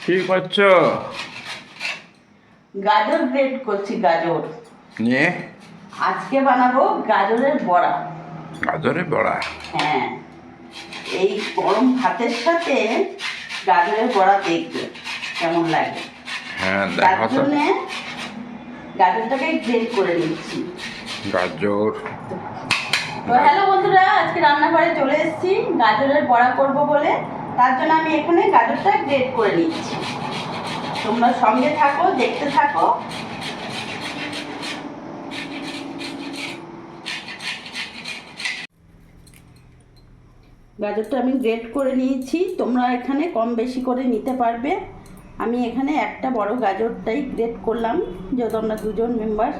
কি করছো? গাজর গ্রেট করছি। গাজর নিয়ে আজকে বানাবো গাজরের বড়া। গাজরের বড়া? হ্যাঁ, এই গরম ভাতের সাথে গাজরের বড়া দেখবে কেমন লাগে। হ্যাঁ, তার দেখো তো। জন্য গাজরটাকে গ্রেট করে নিচ্ছি। গাজর। তো হ্যালো বন্ধুরা, আজকে রান্নাঘরে চলে এসেছি গাজরের বড়া করব বলে। তার জন্য আমি এখানে গাজরটা গ্রেট করে নিচ্ছি। তোমরা সঙ্গে থাকো, দেখতে থাকো। গাজরটা আমি গ্রেট করে নিয়েছি, তোমরা এখানে কম বেশি করে নিতে পারবে। আমি এখানে একটা বড় গাজরটাই গ্রেট করলাম, যেহেতু আমরা দুজন মেম্বার,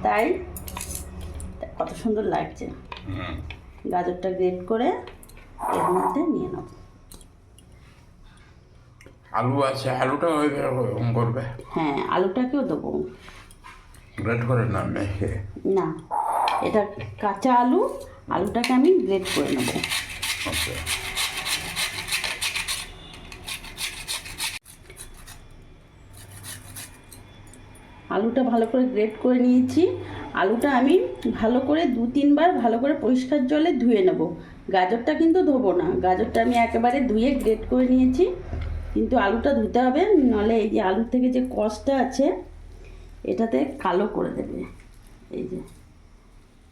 তাই কত সুন্দর লাগছে। গাজরটা গ্রেট করে এর মধ্যে নিয়ে নেব। আলু আছে, আলুটা ওইরকম করবে? হ্যাঁ, আলুটাকেও দেবো। গ্রেট করে না মেখে? না, এটা কাঁচা আলু, আলুটাকে আমি গ্রেট করে নেব। আচ্ছা। আলুটা ভালো করে গ্রেট করে নিয়েছি। আলুটা আমি ভালো করে 2-3 বার ভালো করে পরিষ্কার জলে ধুয়ে নেব। গাজরটা কিন্তু ধোবো না, গাজরটা আমি একেবারে ধুয়ে গ্রেট করে নিয়েছি। কিন্তু আলুটা ধুতে হবে, নাহলে এই যে আলুর থেকে যে কষটা আছে এটাতে কালো করে দেবে। এই যে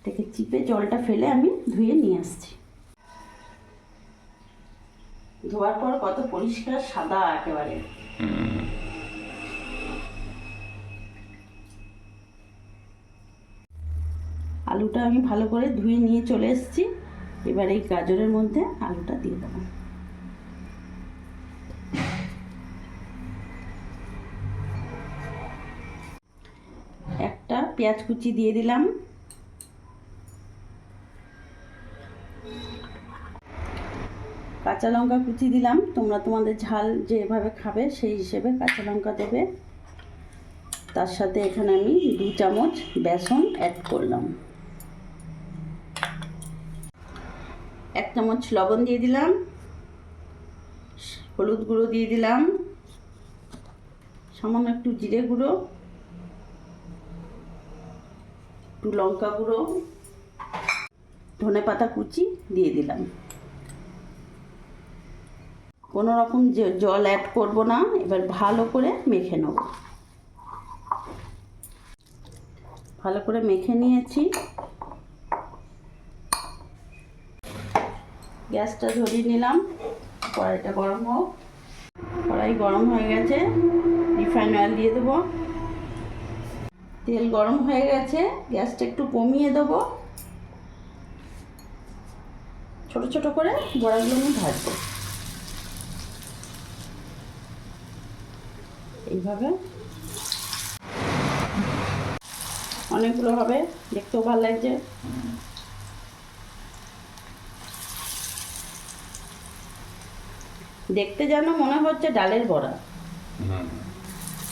থেকে চিপে জলটা ফেলে আমি ধুয়ে নিয়ে আসছি। ধোয়ার পর কত পরিষ্কার সাদা একেবারে। আলুটা আমি ভালো করে ধুয়ে নিয়ে চলে এসেছি। এবার এই গাজরের মধ্যে আলুটা দিয়ে দেবো। একটা পেঁয়াজ কুচি দিয়ে দিলাম। কাঁচা লঙ্কা কুচি দিলাম। তোমরা তোমাদের ঝাল যেভাবে খাবে সেই হিসেবে কাঁচা লঙ্কা দেবে। তার সাথে এখানে আমি 2 চামচ বেসন অ্যাড করলাম। 1 চামচ লবণ দিয়ে দিলাম। হলুদ গুঁড়ো দিয়ে দিলাম। সামান্য একটু জিরে গুঁড়ো, একটু লঙ্কা গুঁড়ো, ধনেপাতা কুচি দিয়ে দিলাম। কোনো রকম জল অ্যাড করব না। এবার ভালো করে মেখে নেব। ভালো করে মেখে নিয়েছি। গ্যাসটা ধরিয়ে নিলাম। কড়াইটা গরম হোক। কড়াই গরম হয়ে গেছে, রিফাইন অয়েল দিয়ে দেবো। তেল গরম হয়ে গেছে, গ্যাসটা একটু কমিয়ে দেবো। ছোট ছোট করে বড়াগুলো আমি ভাজবো এইভাবে। অনেকগুলো হবে, দেখতেও ভালো লাগছে। দেখতে যেন মনে হচ্ছে ডালের বড়া,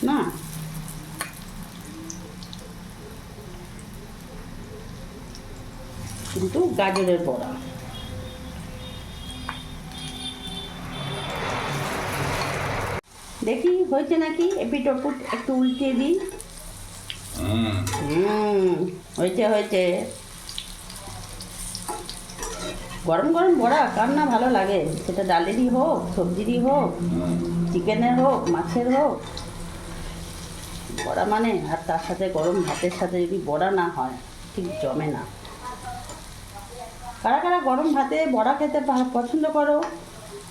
না? কিন্তু গাজরের বড়া। দেখি হয়েছে নাকি, এপিট ওপিট একটু উল্টিয়ে দিই। হয়েছে হয়েছে। গরম গরম বড়া কার না ভালো লাগে, সেটা ডালেরই হোক, সবজিরই হোক, চিকেনের হোক, মাছের হোক। বড়া মানে, আর তার সাথে গরম ভাতের সাথে যদি বড়া না হয় ঠিক জমে না। কারা কারা গরম ভাতে বড়া খেতে পছন্দ করো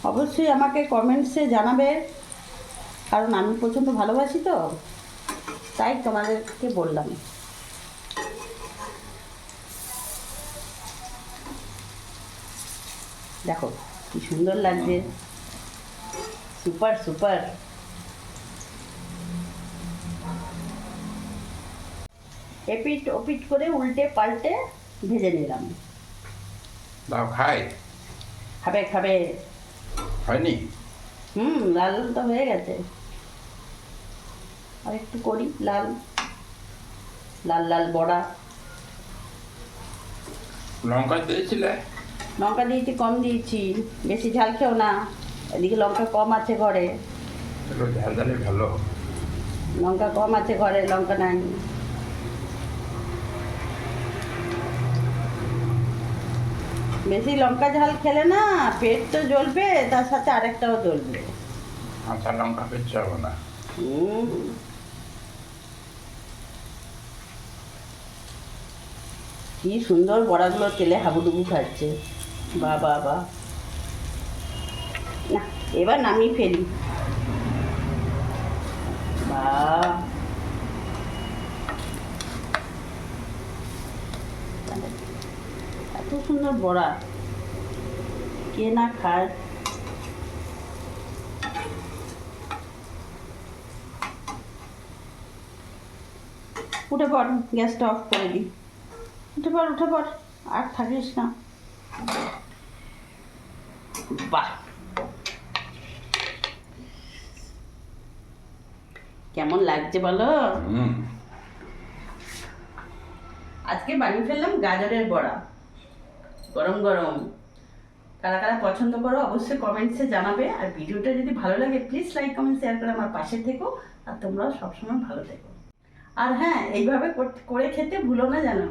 অবশ্যই আমাকে কমেন্টসে জানাবে, কারণ আমি প্রচণ্ড ভালোবাসি তো, তাই তোমাদেরকে বললাম। দেখো কি সুন্দর লাগছে, সুপার সুপার। এপিট ওপিট করে উল্টে পাল্টে ভেজে নিলাম। দাও খাই। খাবে খাবে? হয়নি? লাল তো হয়ে গেছে, আর একটু করি লাল লাল লাল বড়া। লঙ্কা দিয়েছিলে? লঙ্কা দিয়েছি, কম দিয়েছি, বেশি ঝাল খেও না, এদিকে লঙ্কা কম আছে ঘরে। একটু ঝাল ঝালে ভালো। লঙ্কা কম আছে ঘরে, লঙ্কা নাই। বেশি লঙ্কা ঝাল খেলে না পেট তো জ্বলবে, তার সাথে আরেকটাও জ্বলবে। কাঁচা লঙ্কা পেচ্ছে হবে না। হুম। কি সুন্দর বড়াগুলো তেলে হাবুডুবু খাচ্ছে। বাহ বাহ বাহ। না, এবার নামিয়ে ফেলি। বাহ, এত সুন্দর বড়া কে না খায়। উঠে পড়, গ্যাসটা অফ করে দিই। উঠে পড়, উঠে পড়, আর থাকিস না। বাহ, কেমন লাগছে বলো? আজকে বানিয়ে ফেললাম গাজরের বড়া, গরম গরম। কারা কারা পছন্দ করো অবশ্যই কমেন্টসে জানাবে। আর ভিডিওটা যদি ভালো লাগে প্লিজ লাইক কমেন্ট শেয়ার করে আমার পাশে থেকো। আর তোমরাও সবসময় ভালো থেকো। আর হ্যাঁ, এইভাবে করে খেতে ভুলো না জানো।